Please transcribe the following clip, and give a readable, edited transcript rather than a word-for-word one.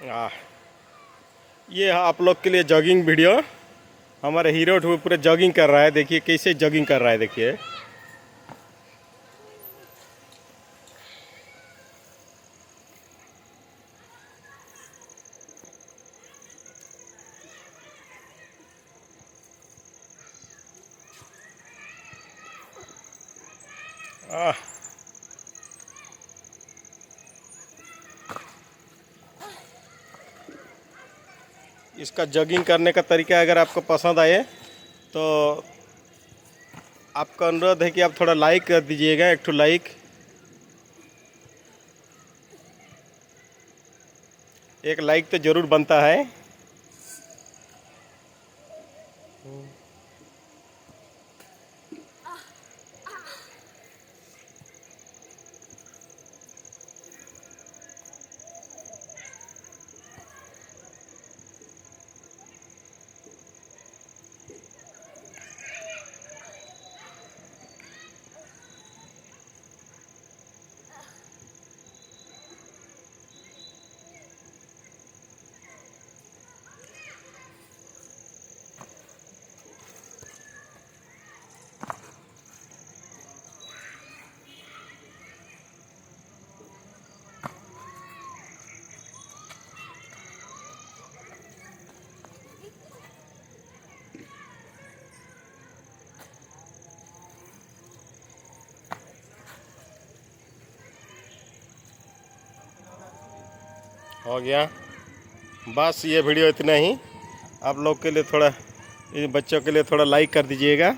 आ, ये है आप लोग के लिए जॉगिंग वीडियो। हमारे हीरो पूरे जॉगिंग कर रहा है, देखिए कैसे जॉगिंग कर रहा है, देखिए। आह, इसका जॉगिंग करने का तरीका अगर आपको पसंद आए तो आपका अनुरोध है कि आप थोड़ा लाइक कर दीजिएगा, एक ठो लाइक। एक लाइक तो ज़रूर बनता है। हो गया, बस ये वीडियो इतना ही। आप लोग के लिए थोड़ा, इन बच्चों के लिए थोड़ा लाइक कर दीजिएगा।